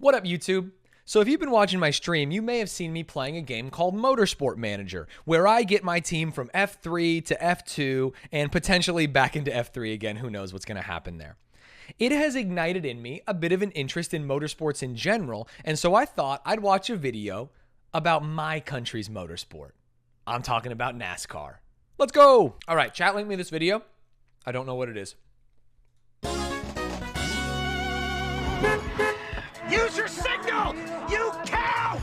What up, YouTube? So if you've been watching my stream, you may have seen me playing a game called Motorsport Manager, where I get my team from F3 to F2 and potentially back into F3 again. Who knows what's going to happen there. It has ignited in me a bit of an interest in motorsports in general, and so I thought I'd watch a video about my country's motorsport. I'm talking about NASCAR. Let's go! All right, chat link me this video. I don't know what it is. Use your signal, you cow!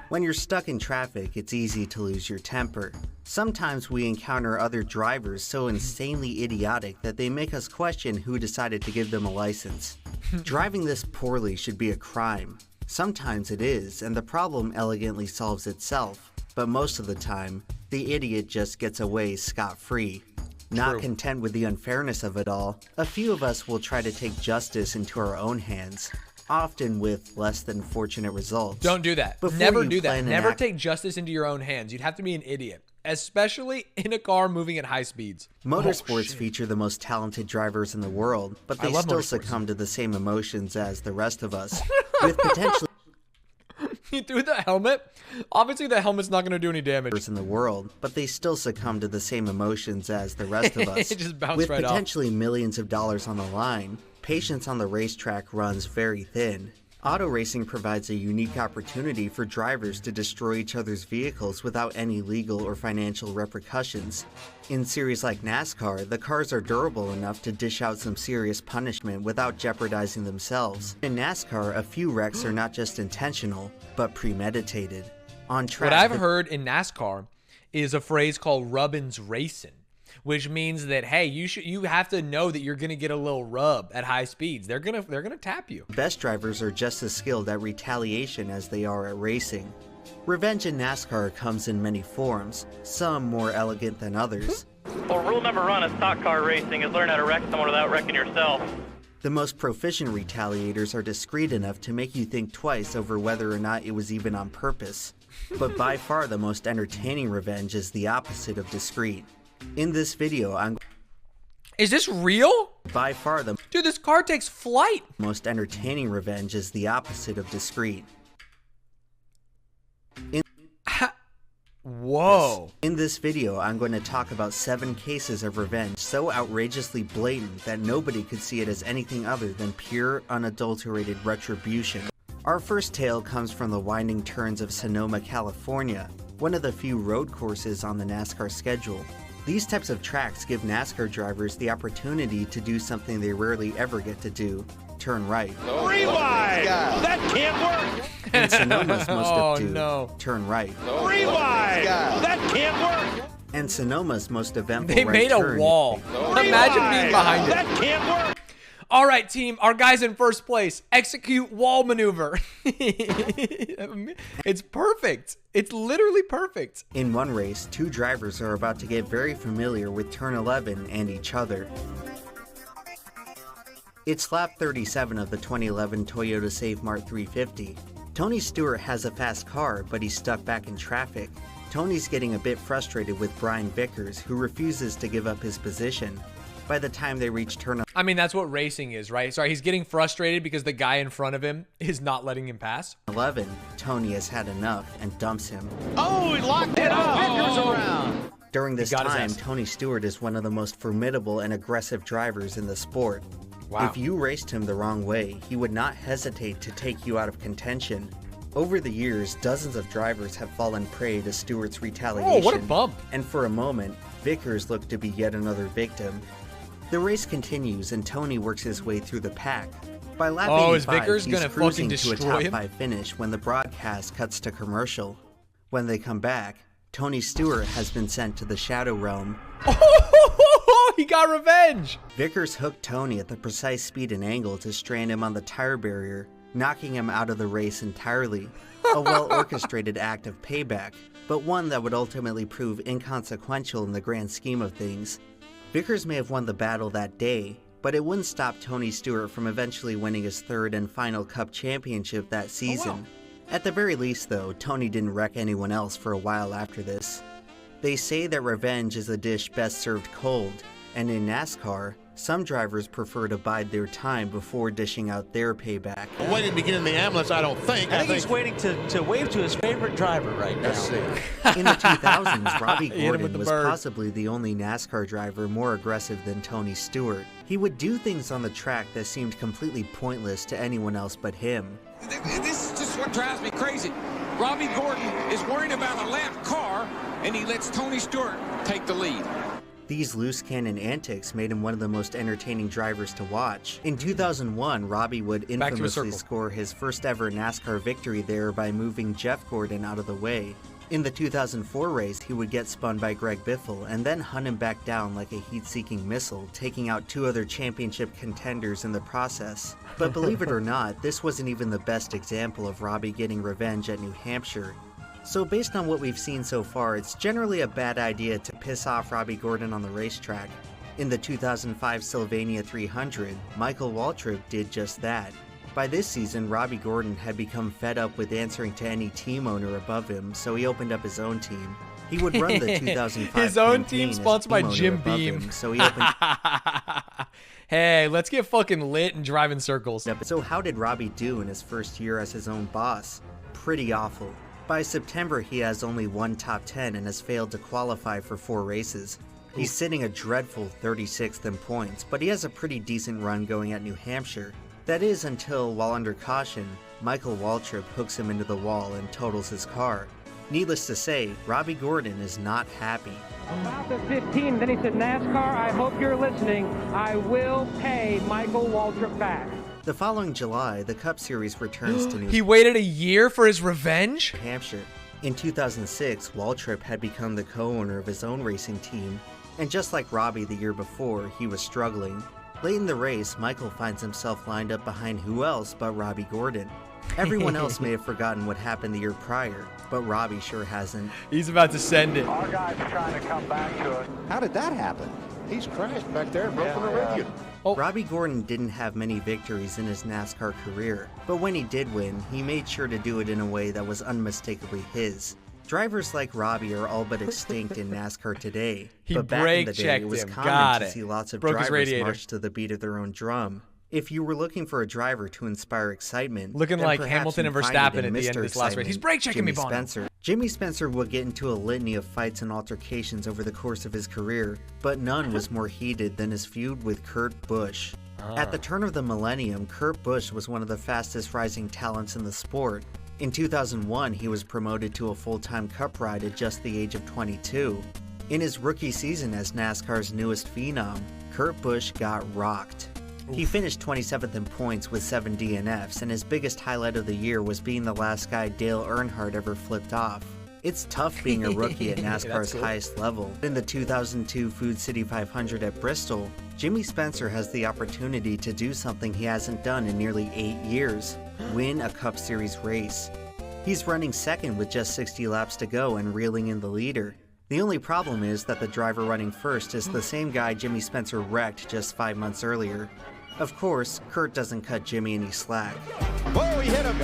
When you're stuck in traffic, it's easy to lose your temper. Sometimes we encounter other drivers so insanely idiotic that they make us question who decided to give them a license. Driving this poorly should be a crime. Sometimes it is, and the problem elegantly solves itself. But most of the time, the idiot just gets away scot-free. Not content with the unfairness of it all, a few of us will try to take justice into our own hands. Often with less than fortunate results. Don't do that. Never do that. Never take justice into your own hands. You'd have to be an idiot, especially in a car moving at high speeds. Motorsports feature the most talented drivers in the world, but they still succumb to the same emotions as the rest of us. With potentially you threw the helmet? Obviously the helmet's not going to do any damage. In the world, but they still succumb to the same emotions as the rest of us. It just bounced With right off. Potentially millions of dollars on the line, patience on the racetrack runs very thin. Auto racing provides a unique opportunity for drivers to destroy each other's vehicles without any legal or financial repercussions. In series like NASCAR, the cars are durable enough to dish out some serious punishment without jeopardizing themselves. In NASCAR, a few wrecks are not just intentional, but premeditated. On track, what I've heard in NASCAR is a phrase called rubbin's racing, which means that, hey, you have to know that you're going to get a little rub at high speeds. They're going to tap you. Best drivers are just as skilled at retaliation as they are at racing. Revenge in NASCAR comes in many forms, some more elegant than others. Well, rule number one of stock car racing is learn how to wreck someone without wrecking yourself. The most proficient retaliators are discreet enough to make you think twice over whether or not it was even on purpose. But by far the most entertaining revenge is the opposite of discreet. In this video, Is this real? By far the Dude, this car takes flight. Most entertaining revenge is the opposite of discreet. Whoa. In this video, I'm going to talk about 7 cases of revenge so outrageously blatant that nobody could see it as anything other than pure, unadulterated retribution. Our first tale comes from the winding turns of Sonoma, California, one of the few road courses on the NASCAR schedule. These types of tracks give NASCAR drivers the opportunity to do something they rarely ever get to do: turn right. Rewind! That can't work! And Sonoma's most obtuse, no. turn right. Rewind! That can't work! And Sonoma's most eventful They right made a turn. wall. Imagine being behind it. That can't work! All right, team, our guy's in first place. Execute wall maneuver. It's perfect. It's literally perfect. In one race, 2 drivers are about to get very familiar with turn 11 and each other. It's lap 37 of the 2011 Toyota Save Mart 350. Tony Stewart has a fast car, but he's stuck back in traffic. Tony's getting a bit frustrated with Brian Vickers, who refuses to give up his position. By the time they reach turn I mean, that's what racing is, right? Sorry, he's getting frustrated because the guy in front of him is not letting him pass. 11, Tony has had enough and dumps him. Oh, he locked it up! Vickers around! During this got his time, ass. Tony Stewart is one of the most formidable and aggressive drivers in the sport. Wow. If you raced him the wrong way, he would not hesitate to take you out of contention. Over the years, dozens of drivers have fallen prey to Stewart's retaliation. Oh, what a bump. And for a moment, Vickers looked to be yet another victim. The race continues and Tony works his way through the pack. By lap 85, is Vickers he's gonna cruising fucking to a destroy top him? 5 finish when the broadcast cuts to commercial. When they come back, Tony Stewart has been sent to the Shadow Realm. Oh, he got revenge. Vickers hooked Tony at the precise speed and angle to strand him on the tire barrier, knocking him out of the race entirely. A well-orchestrated act of payback, but one that would ultimately prove inconsequential in the grand scheme of things. Vickers may have won the battle that day, but it wouldn't stop Tony Stewart from eventually winning his 3rd and final Cup championship that season. Oh, wow. At the very least, though, Tony didn't wreck anyone else for a while after this. They say that revenge is a dish best served cold, and in NASCAR, Some drivers prefer to bide their time before dishing out their payback. Waiting to get in the ambulance, I don't think. I think he's waiting to wave to his favorite driver right now. Let's see. In the 2000s, Robbie Hit him with Gordon the was bird. possibly the only NASCAR driver more aggressive than Tony Stewart. He would do things on the track that seemed completely pointless to anyone else but him. This is just what drives me crazy. Robbie Gordon is worried about a lap car, and he lets Tony Stewart take the lead. These loose cannon antics made him one of the most entertaining drivers to watch. In 2001, Robbie would Back to a infamously circle. score his first ever NASCAR victory there by moving Jeff Gordon out of the way. In the 2004 race, he would get spun by Greg Biffle and then hunt him back down like a heat-seeking missile, taking out 2 other championship contenders in the process. But believe it or not, this wasn't even the best example of Robbie getting revenge at New Hampshire. So based on what we've seen so far, it's generally a bad idea to piss off Robbie Gordon on the racetrack. In the 2005 Sylvania 300, Michael Waltrip did just that. By this season, Robbie Gordon had become fed up with answering to any team owner above him, so he opened up his own team. He would run the 2005 His own campaign team as sponsored by team owner Jim above Beam. him, so he opened Hey, let's get fucking lit and drive in circles. up. So how did Robbie do in his first year as his own boss? Pretty awful. By September, he has only one top 10 and has failed to qualify for 4 races. He's sitting a dreadful 36th in points, but he has a pretty decent run going at New Hampshire. That is until, while under caution, Michael Waltrip hooks him into the wall and totals his car. Needless to say, Robbie Gordon is not happy. About the 15, then he said, NASCAR, I hope you're listening. I will pay Michael Waltrip back. The following July, the Cup Series returns to New He waited a year for his revenge? Hampshire. In 2006, Waltrip had become the co-owner of his own racing team, and just like Robbie the year before, he was struggling. Late in the race, Michael finds himself lined up behind who else but Robbie Gordon. Everyone else may have forgotten what happened the year prior, but Robbie sure hasn't. He's about to send it. Our guy's trying to come back to us. How did that happen? He's crashed back there and broken the radiator. Robbie Gordon didn't have many victories in his NASCAR career, but when he did win, he made sure to do it in a way that was unmistakably his. Drivers like Robbie are all but extinct in NASCAR today, He but back in the day, brake-checked it was him. common Got to it. see lots of Broke his drivers radiator. march to the beat of their own drum. If you were looking for a driver to inspire excitement, Looking then like perhaps Hamilton you'd and find it Verstappen in at the end of Mr. this last race. He's Excitement, brake-checking me, Jimmy Bono. Spencer. Jimmy Spencer would get into a litany of fights and altercations over the course of his career, but none was more heated than his feud with Kurt Busch. At the turn of the millennium, Kurt Busch was one of the fastest rising talents in the sport. In 2001, he was promoted to a full-time Cup ride at just the age of 22. In his rookie season as NASCAR's newest phenom, Kurt Busch got rocked. He finished 27th in points with 7 DNFs, and his biggest highlight of the year was being the last guy Dale Earnhardt ever flipped off. It's tough being a rookie at NASCAR's That's cool. highest level. In the 2002 Food City 500 at Bristol, Jimmy Spencer has the opportunity to do something he hasn't done in nearly 8 years: win a Cup Series race. He's running second with just 60 laps to go and reeling in the leader. The only problem is that the driver running first is the same guy Jimmy Spencer wrecked just 5 months earlier. Of course, Kurt doesn't cut Jimmy any slack. Whoa, he hit him.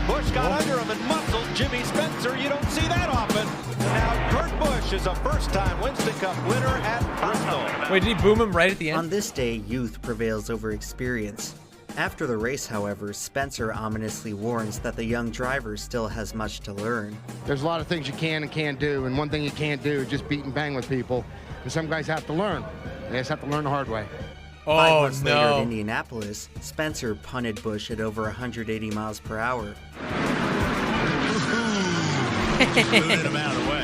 Bush got under him and muscled Jimmy Spencer. You don't see that often. Now, Kurt Busch is a first-time Winston Cup winner at Bristol. Wait, did he boom him right at the On end? this day, youth prevails over experience. After the race, however, Spencer ominously warns that the young driver still has much to learn. There's a lot of things you can and can't do, and one thing you can't do is just beat and bang with people. And some guys have to learn. They just have to learn the hard way. 5 Oh, months later at no. Indianapolis, Spencer punted Busch at over 180 miles per hour.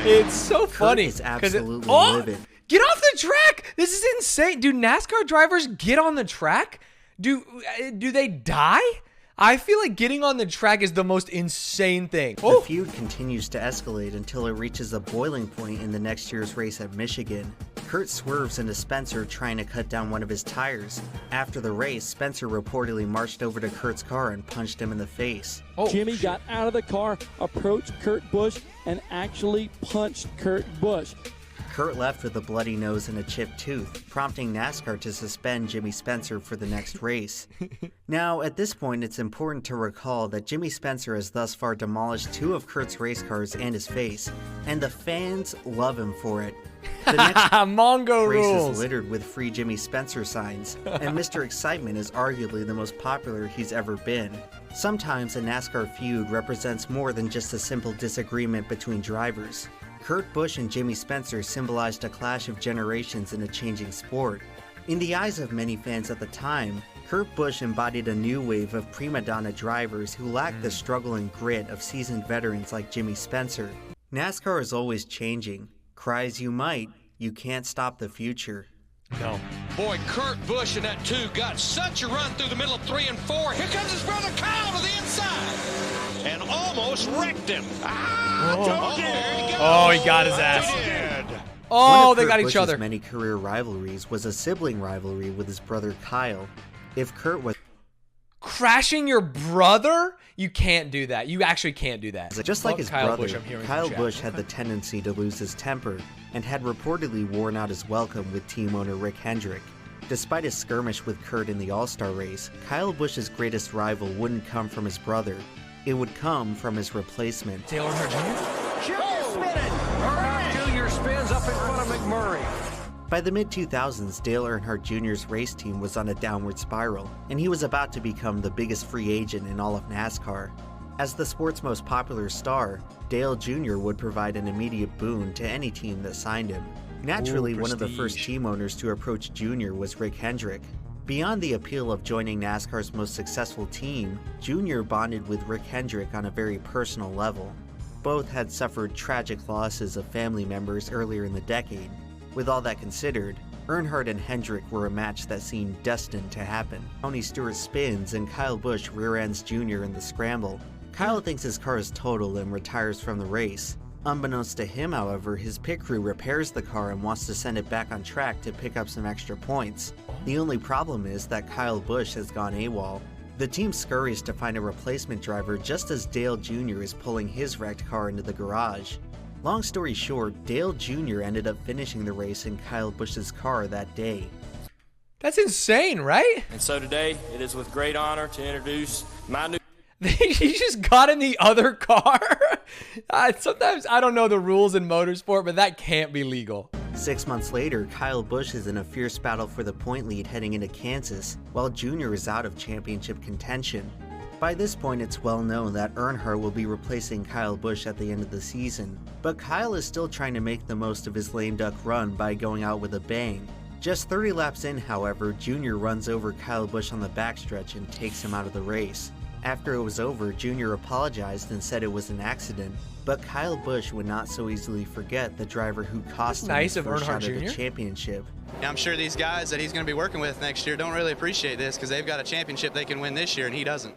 It's so funny. is 'cause absolutely oh, livid. Get off the track! This is insane. Do NASCAR drivers get on the track? Do they die? I feel like getting on the track is the most insane thing. The Oh, feud continues to escalate until it reaches a boiling point in the next year's race at Michigan. Kurt swerves into Spencer trying to cut down one of his tires. After the race, Spencer reportedly marched over to Kurt's car and punched him in the face. Jimmy got out of the car, approached Kurt Busch, and actually punched Kurt Busch. Kurt left with a bloody nose and a chipped tooth, prompting NASCAR to suspend Jimmy Spencer for the next race. Now, at this point, it's important to recall that Jimmy Spencer has thus far demolished 2 of Kurt's race cars and his face, and the fans love him for it. The next Mongo race rules. is littered with free Jimmy Spencer signs, and Mr. Excitement is arguably the most popular he's ever been. Sometimes a NASCAR feud represents more than just a simple disagreement between drivers. Kurt Busch and Jimmy Spencer symbolized a clash of generations in a changing sport. In the eyes of many fans at the time, Kurt Busch embodied a new wave of prima donna drivers who lacked the struggle and grit of seasoned veterans like Jimmy Spencer. NASCAR is always changing. Cry as you might, you can't stop the future. No. Boy, Kurt Busch in that 2 got such a run through the middle of 3 and 4. Here comes his brother Kyle to the inside. And almost wrecked him. Oh, he got his ass. One Oh, of they Kurt got each Busch's other. many career rivalries was a sibling rivalry with his brother Kyle. If Kurt was Crashing your brother? You can't do that. You actually can't do that. just like Fuck his Kyle brother, Busch, I'm hearing Kyle from chat. Busch had the tendency to lose his temper and had reportedly worn out his welcome with team owner Rick Hendrick. Despite his skirmish with Kurt in the All-Star race, Kyle Busch's greatest rival wouldn't come from his brother. It would come from his replacement. Dale Earnhardt Jr.? Junior spinning. Earnhardt Jr. spins up in front of McMurray. By the mid-2000s, Dale Earnhardt Jr.'s race team was on a downward spiral, and he was about to become the biggest free agent in all of NASCAR. As the sport's most popular star, Dale Jr. would provide an immediate boon to any team that signed him. Naturally, one of the first prestige. team owners to approach Jr. was Rick Hendrick. Beyond the appeal of joining NASCAR's most successful team, Jr. bonded with Rick Hendrick on a very personal level. Both had suffered tragic losses of family members earlier in the decade. With all that considered, Earnhardt and Hendrick were a match that seemed destined to happen. Tony Stewart spins and Kyle Busch rear-ends Jr. in the scramble. Kyle thinks his car is totaled and retires from the race. Unbeknownst to him, however, his pit crew repairs the car and wants to send it back on track to pick up some extra points. The only problem is that Kyle Busch has gone AWOL. The team scurries to find a replacement driver just as Dale Jr. is pulling his wrecked car into the garage. Long story short, Dale Jr. ended up finishing the race in Kyle Busch's car that day. That's insane, right? And so today, it is with great honor to introduce my new... He just got in the other car? Sometimes I don't know the rules in motorsport, but that can't be legal. 6 months later, Kyle Busch is in a fierce battle for the point lead heading into Kansas, while Jr. is out of championship contention. By this point, it's well known that Earnhardt will be replacing Kyle Busch at the end of the season, but Kyle is still trying to make the most of his lame duck run by going out with a bang. Just 30 laps in, however, Jr. runs over Kyle Busch on the backstretch and takes him out of the race. After it was over, Jr. apologized and said it was an accident, but Kyle Busch would not so easily forget the driver who cost him his first shot at the championship. I'm sure these guys that he's going to be working with next year don't really appreciate this because they've got a championship they can win this year and he doesn't.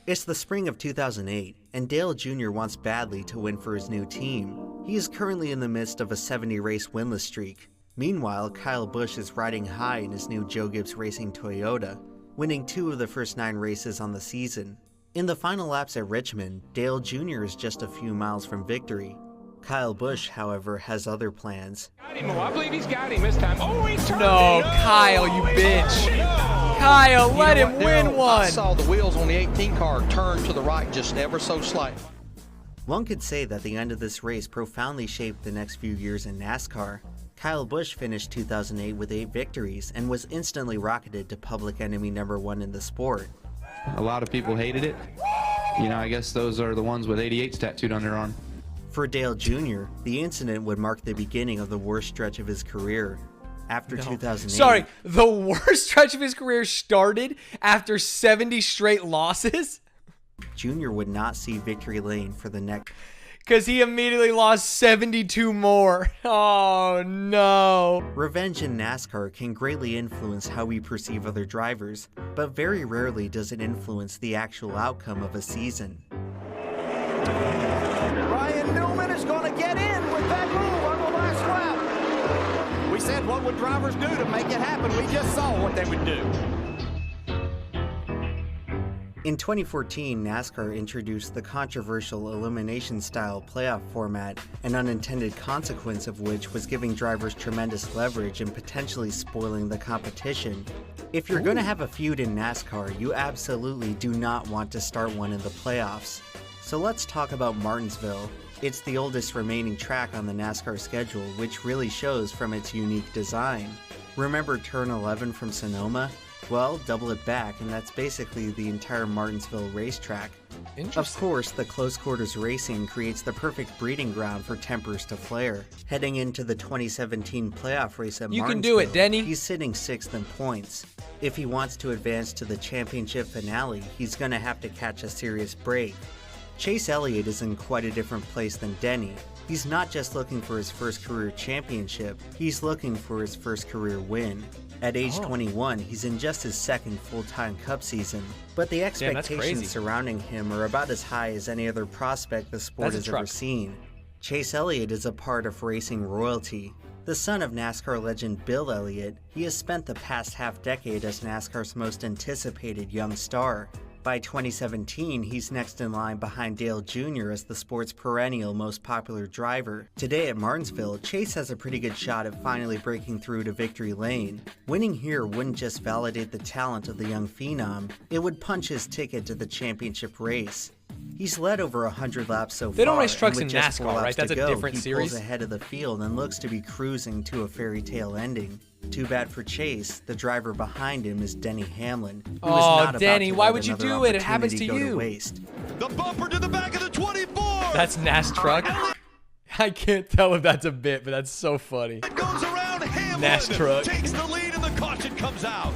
It's the spring of 2008, and Dale Jr. wants badly to win for his new team. He is currently in the midst of a 70-race winless streak. Meanwhile, Kyle Busch is riding high in his new Joe Gibbs Racing Toyota, winning 2 of the first 9 races on the season. In the final laps at Richmond, Dale Jr. is just a few miles from victory. Kyle Busch, however, has other plans. I believe he's got him this time. Oh, he turned No, it. Kyle, you bitch. Kyle, let him win one. I saw the wheels on the 18 car turn to the right just ever so slightly. One could say that the end of this race profoundly shaped the next few years in NASCAR. Kyle Busch finished 2008 with 8 victories and was instantly rocketed to public enemy #1 in the sport. A lot of people hated it. You know, I guess those are the ones with 88s tattooed on their arm. For Dale Jr., the incident would mark the beginning of the worst stretch of his career. After 2008... Sorry, the worst stretch of his career started after 70 straight losses? Jr. would not see victory lane for the next... Because he immediately lost 72 more. Oh, no. Revenge in NASCAR can greatly influence how we perceive other drivers, but very rarely does it influence the actual outcome of a season. Ryan Newman is going to get in with that move on the last lap. We said what would drivers do to make it happen. We just saw what they would do. In 2014, NASCAR introduced the controversial elimination-style playoff format, an unintended consequence of which was giving drivers tremendous leverage and potentially spoiling the competition. If you're going to have a feud in NASCAR, you absolutely do not want to start one in the playoffs. So let's talk about Martinsville. It's the oldest remaining track on the NASCAR schedule, which really shows from its unique design. Remember Turn 11 from Sonoma? Well, double it back, and that's basically the entire Martinsville racetrack. Of course, the close quarters racing creates the perfect breeding ground for tempers to flare. Heading into the 2017 playoff race at Martinsville, you can do it, Denny. He's sitting 6th in points. If he wants to advance to the championship finale, he's gonna have to catch a serious break. Chase Elliott is in quite a different place than Denny. He's not just looking for his first career championship, he's looking for his first career win. At age 21, he's in just his second full-time Cup season, but the expectations surrounding him are about as high as any other prospect the sport has ever seen. Chase Elliott is a part of racing royalty. The son of NASCAR legend Bill Elliott, he has spent the past half-decade as NASCAR's most anticipated young star. By 2017, he's next in line behind Dale Jr. as the sport's perennial most popular driver. Today at Martinsville, Chase has a pretty good shot at finally breaking through to victory lane. Winning here wouldn't just validate the talent of the young phenom, it would punch his ticket to the championship race. He's led over 100 laps so far. They don't race trucks in NASCAR, right? That's a different series. He pulls ahead of the field and looks to be cruising to a fairy tale ending. Too bad for Chase, the driver behind him is Denny Hamlin. Oh, Denny, why would you do it? It happens to you. The bumper to the back of the 24. That's NAS truck. I can't tell if that's a bit, but that's so funny. It goes around Hamlin. NAS truck Takes the lead and the caution comes out.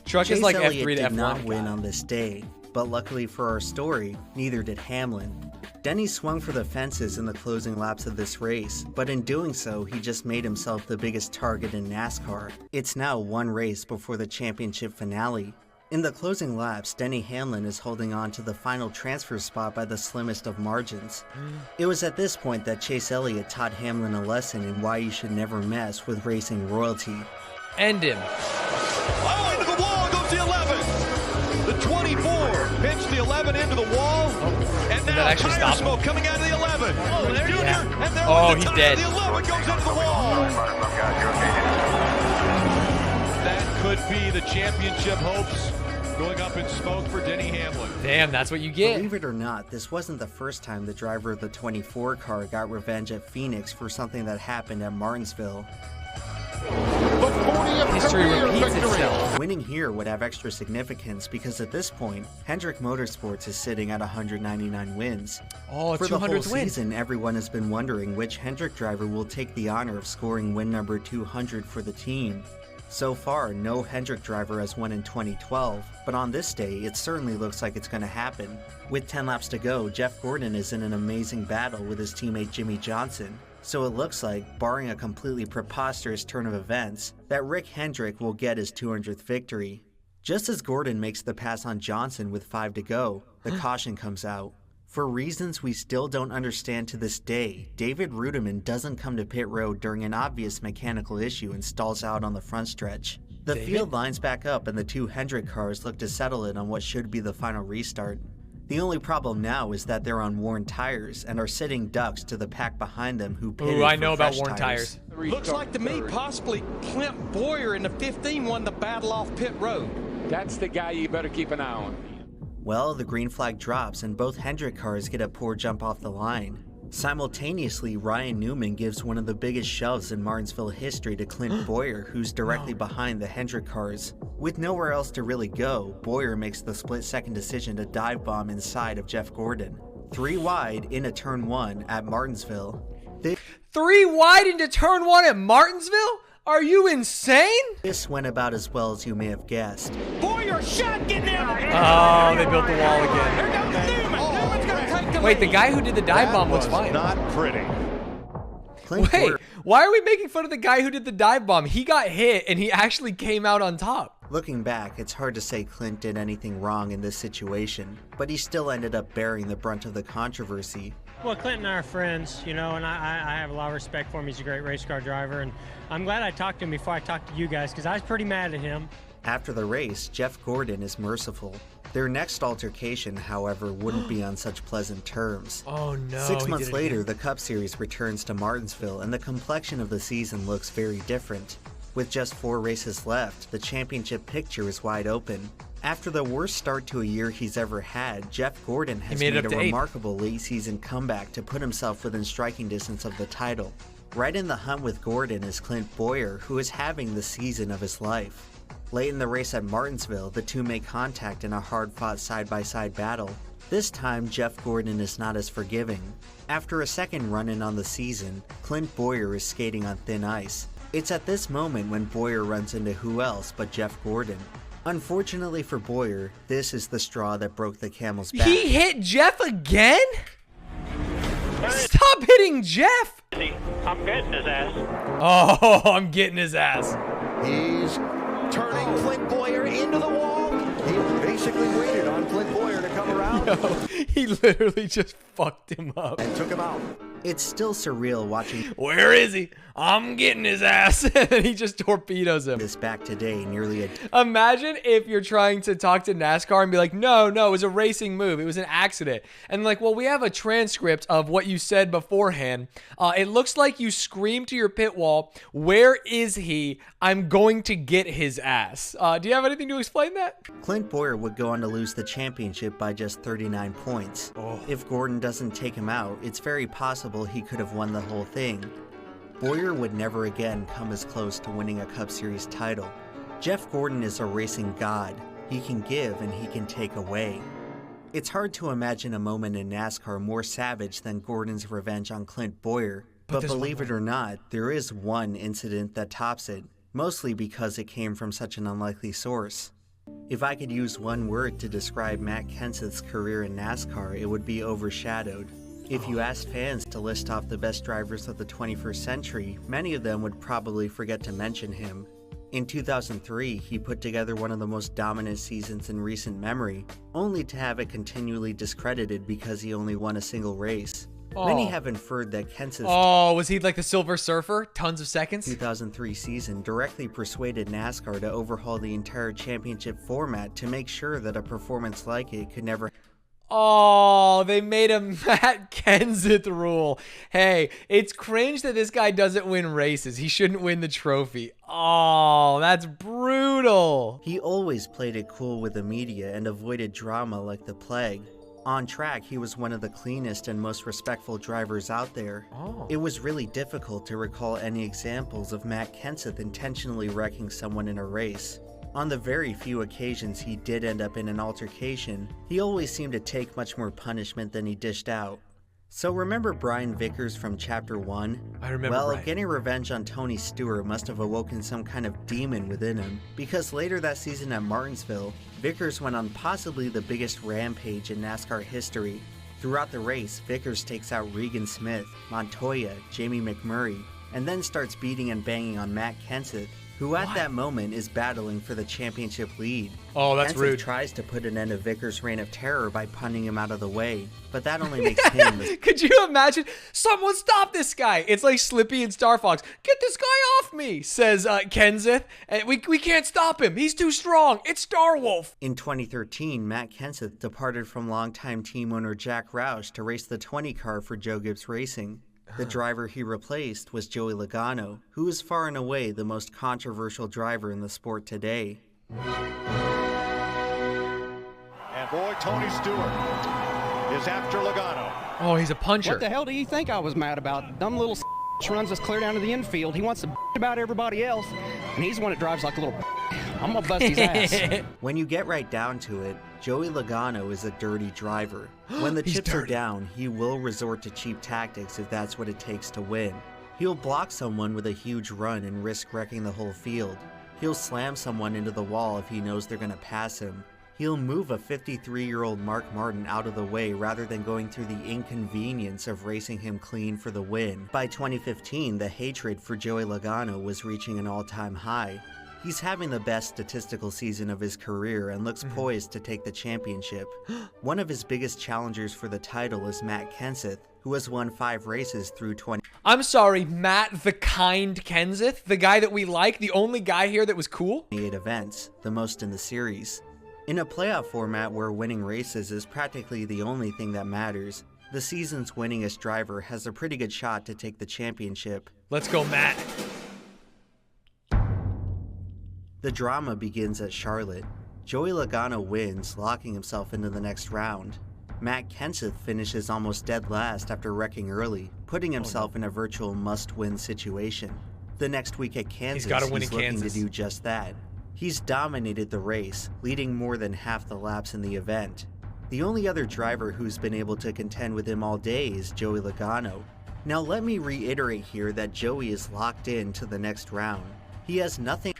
Truck Chase is like Elliott F3 to F1. did not win on this day, but luckily for our story, neither did Hamlin. Denny swung for the fences in the closing laps of this race, but in doing so, he just made himself the biggest target in NASCAR. It's now one race before the championship finale. In the closing laps, Denny Hamlin is holding on to the final transfer spot by the slimmest of margins. It was at this point that Chase Elliott taught Hamlin a lesson in why you should never mess with racing royalty. End him. Oh, into the wall goes the 11. The 24 pinched the 11 into the wall. And now tire smoke coming out of the 11. Oh, there Junior, and there he's the dead. The 11 goes into the wall. That could be the championship hopes going up in smoke for Denny Hamlin. Damn, that's what you get. Believe it or not, this wasn't the first time the driver of the 24 car got revenge at Phoenix for something that happened at Martinsville. History repeats itself. Winning here would have extra significance because at this point, Hendrick Motorsports is sitting at 199 wins. Oh, for the whole win. season, everyone has been wondering which Hendrick driver will take the honor of scoring win number 200 for the team. So far, no Hendrick driver has won in 2012, but on this day, it certainly looks like it's going to happen. With 10 laps to go, Jeff Gordon is in an amazing battle with his teammate Jimmy Johnson. So it looks like, barring a completely preposterous turn of events, that Rick Hendrick will get his 200th victory. Just as Gordon makes the pass on Johnson with 5 to go, the caution comes out. For reasons we still don't understand to this day, David Rudiman doesn't come to pit road during an obvious mechanical issue and stalls out on the front stretch. The field lines back up and the two Hendrick cars look to settle it on what should be the final restart. The only problem now is that they're on worn tires and are sitting ducks to the pack behind them who pitted I know for about fresh worn tires. Looks like to me possibly Clint Boyer in the 15 won the battle off pit road. That's the guy you better keep an eye on. Well, the green flag drops and both Hendrick cars get a poor jump off the line. Simultaneously, Ryan Newman gives one of the biggest shoves in Martinsville history to Clint Boyer, who's directly behind the Hendrick cars. With nowhere else to really go, Boyer makes the split-second decision to dive bomb inside of Jeff Gordon. 3 wide into turn 1 at Martinsville. 3 wide into turn 1 at Martinsville? Are you insane? This went about as well as you may have guessed. Boyer shot getting out. Oh, they built the wall again. There goes Newman. Newman's gonna take the Wait, lead. the guy who did the dive bomb looks fine. Not pretty. Wait, why are we making fun of the guy who did the dive bomb? He got hit and he actually came out on top. Looking back, it's hard to say Clint did anything wrong in this situation, but he still ended up bearing the brunt of the controversy. Well, Clint and I are friends, you know, and I have a lot of respect for him. He's a great race car driver, and I'm glad I talked to him before I talked to you guys because I was pretty mad at him. After the race, Jeff Gordon is merciful. Their next altercation, however, wouldn't be on such pleasant terms. Oh no. 6 months later, the Cup Series returns to Martinsville and the complexion of the season looks very different. With just 4 races left, the championship picture is wide open. After the worst start to a year he's ever had, Jeff Gordon has made a remarkable late season comeback to put himself within striking distance of the title. Right in the hunt with Gordon is Clint Bowyer, who is having the season of his life. Late in the race at Martinsville, the two make contact in a hard-fought side-by-side battle. This time, Jeff Gordon is not as forgiving. After a second run-in on the season, Clint Bowyer is skating on thin ice. It's at this moment when Bowyer runs into who else but Jeff Gordon. Unfortunately for Bowyer, this is the straw that broke the camel's back. He hit Jeff again? Stop hitting Jeff! I'm getting his ass. Oh, I'm getting his ass. He's turning Clint Bowyer into the wall. He basically waited on Clint Bowyer to come around. Yo, he literally just fucked him up. And took him out. It's still surreal watching. Where is he? I'm getting his ass. And he just torpedoes him. This back today, nearly Imagine if you're trying to talk to NASCAR and be like, no, it was a racing move. It was an accident. And like, well, we have a transcript of what you said beforehand. It looks like you screamed to your pit wall, where is he? I'm going to get his ass. Do you have anything to explain that? Clint Bowyer would go on to lose the championship by just 39 points. If Gordon doesn't take him out, it's very possible he could have won the whole thing. Bowyer would never again come as close to winning a Cup Series title. Jeff Gordon is a racing god. He can give and he can take away. It's hard to imagine a moment in NASCAR more savage than Gordon's revenge on Clint Bowyer, but believe it or not, there is one incident that tops it, mostly because it came from such an unlikely source. If I could use one word to describe Matt Kenseth's career in NASCAR, it would be overshadowed. If you asked fans to list off the best drivers of the 21st century, many of them would probably forget to mention him. In 2003, he put together one of the most dominant seasons in recent memory, only to have it continually discredited because he only won a single race. Many have inferred that Kenseth's was he like the Silver Surfer? Tons of seconds? 2003 season directly persuaded NASCAR to overhaul the entire championship format to make sure that a performance like it could never. Oh, they made a Matt Kenseth rule. Hey, it's cringe that this guy doesn't win races. He shouldn't win the trophy. Oh, that's brutal. He always played it cool with the media and avoided drama like the plague. On track, he was one of the cleanest and most respectful drivers out there. It was really difficult to recall any examples of Matt Kenseth intentionally wrecking someone in a race. On the very few occasions he did end up in an altercation, he always seemed to take much more punishment than he dished out. So remember Brian Vickers from Chapter 1? I remember Well, Brian. getting revenge on Tony Stewart must have awoken some kind of demon within him, because later that season at Martinsville, Vickers went on possibly the biggest rampage in NASCAR history. Throughout the race, Vickers takes out Regan Smith, Montoya, Jamie McMurray, and then starts beating and banging on Matt Kenseth, who at that moment is battling for the championship lead. Oh, that's Kenseth rude. Tries to put an end to Vickers' reign of terror by punting him out of the way, but that only makes him. Could you imagine? Someone stop this guy. It's like Slippy and Star Fox. Get this guy off me, says Kenseth. And we can't stop him. He's too strong. It's Starwolf. In 2013, Matt Kenseth departed from longtime team owner Jack Roush to race the 20 car for Joe Gibbs Racing. The driver he replaced was Joey Logano, who is far and away the most controversial driver in the sport today. And boy, Tony Stewart is after Logano. Oh, he's a puncher. What the hell do you think I was mad about? Dumb little runs us clear down to the infield. He wants to about everybody else, and he's the one that drives like a little. I'm gonna bust his ass. When you get right down to it, Joey Logano is a dirty driver. When the chips are down, he will resort to cheap tactics if that's what it takes to win. He'll block someone with a huge run and risk wrecking the whole field. He'll slam someone into the wall if he knows they're gonna pass him. He'll move a 53-year-old Mark Martin out of the way rather than going through the inconvenience of racing him clean for the win. By 2015, the hatred for Joey Logano was reaching an all-time high. He's having the best statistical season of his career and looks poised to take the championship. One of his biggest challengers for the title is Matt Kenseth, who has won 5 races through 20. I'm sorry, Matt the Kind Kenseth, the guy that we like, the only guy here that was cool? 28 events, the most in the series. In a playoff format where winning races is practically the only thing that matters, the season's winningest driver has a pretty good shot to take the championship. Let's go, Matt. The drama begins at Charlotte. Joey Logano wins, locking himself into the next round. Matt Kenseth finishes almost dead last after wrecking early, putting himself in a virtual must-win situation. The next week at Kansas, he's looking to do just that. He's dominated the race, leading more than half the laps in the event. The only other driver who's been able to contend with him all day is Joey Logano. Now let me reiterate here that Joey is locked in to the next round. He has nothing.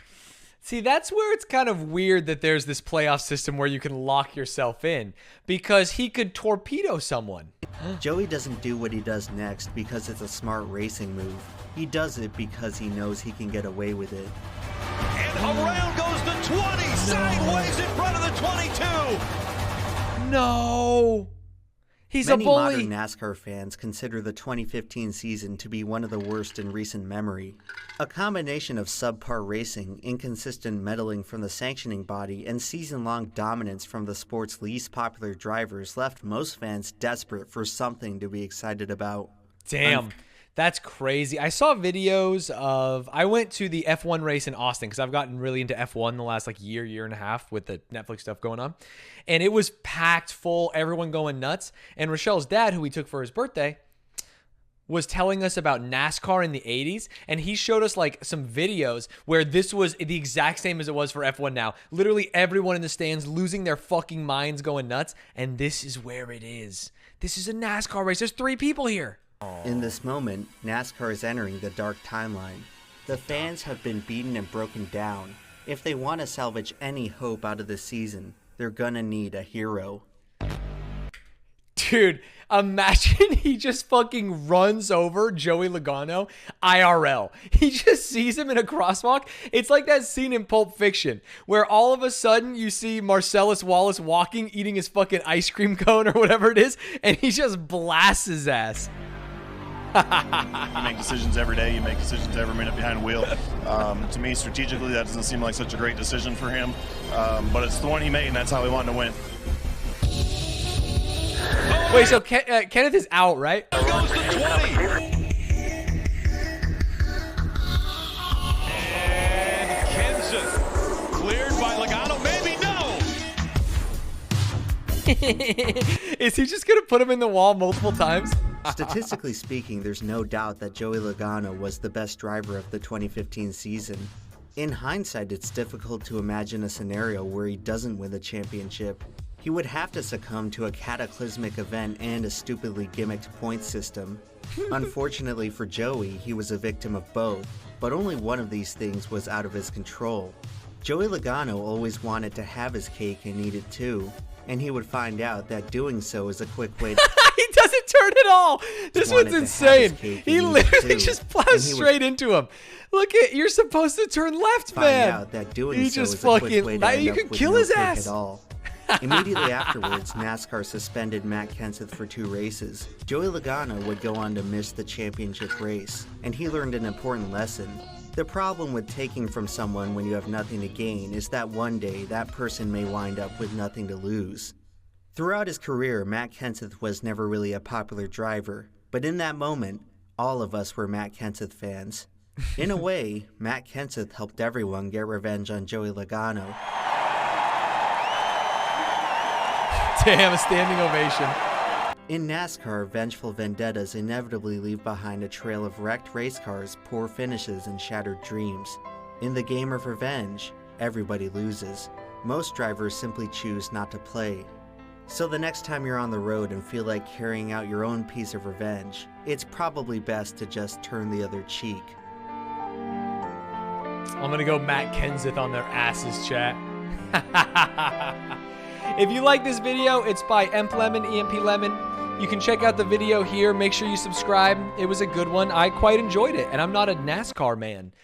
See, that's where it's kind of weird that there's this playoff system where you can lock yourself in, because he could torpedo someone. Joey doesn't do what he does next because it's a smart racing move. He does it because he knows he can get away with it. And around goes the 20, sideways in front of the 22. No. He's Many a bully. Modern NASCAR fans consider the 2015 season to be one of the worst in recent memory. A combination of subpar racing, inconsistent meddling from the sanctioning body, and season-long dominance from the sport's least popular drivers left most fans desperate for something to be excited about. Damn. That's crazy. I saw videos of, I went to the F1 race in Austin because I've gotten really into F1 the last like year and a half with the Netflix stuff going on. And it was packed full, everyone going nuts. And Rochelle's dad, who we took for his birthday, was telling us about NASCAR in the 80s. And he showed us like some videos where this was the exact same as it was for F1 now. Literally everyone in the stands losing their fucking minds going nuts. And this is where it is. This is a NASCAR race. There's 3 people here. In this moment, NASCAR is entering the dark timeline. The fans have been beaten and broken down. If they want to salvage any hope out of this season, they're gonna need a hero. Dude, imagine he just fucking runs over Joey Logano IRL. He just sees him in a crosswalk. It's like that scene in Pulp Fiction where all of a sudden you see Marcellus Wallace walking, eating his fucking ice cream cone or whatever it is, and he just blasts his ass. You make decisions every day. You make decisions every minute behind the wheel. To me, strategically, that doesn't seem like such a great decision for him. But it's the one he made, and that's how he wanted to win. Wait, so Kenneth is out, right? There goes the 20. And Kenseth cleared by Logano. Maybe no. Is he just going to put him in the wall multiple times? Statistically speaking, there's no doubt that Joey Logano was the best driver of the 2015 season. In hindsight, it's difficult to imagine a scenario where he doesn't win the championship. He would have to succumb to a cataclysmic event and a stupidly gimmicked point system. Unfortunately for Joey, he was a victim of both, but only one of these things was out of his control. Joey Logano always wanted to have his cake and eat it too, and he would find out that doing so is a quick way to he doesn't turn at all. This one's insane. He literally just plows straight into him. Look at, you're supposed to turn left, man. Find out that doing he so just is a quick way to you end can up with kill no his cake ass at all. Immediately afterwards, NASCAR suspended Matt Kenseth for 2 races. Joey Logano would go on to miss the championship race, and he learned an important lesson. The problem with taking from someone when you have nothing to gain is that one day that person may wind up with nothing to lose. Throughout his career, Matt Kenseth was never really a popular driver, but in that moment, all of us were Matt Kenseth fans. In a way, Matt Kenseth helped everyone get revenge on Joey Logano. Damn, a standing ovation. In NASCAR, vengeful vendettas inevitably leave behind a trail of wrecked race cars, poor finishes, and shattered dreams. In the game of revenge, everybody loses. Most drivers simply choose not to play. So the next time you're on the road and feel like carrying out your own piece of revenge, it's probably best to just turn the other cheek. I'm gonna go Matt Kenseth on their asses, chat. If you like this video, it's by EMP Lemon. You can check out the video here. Make sure you subscribe. It was a good one. I quite enjoyed it, and I'm not a NASCAR man.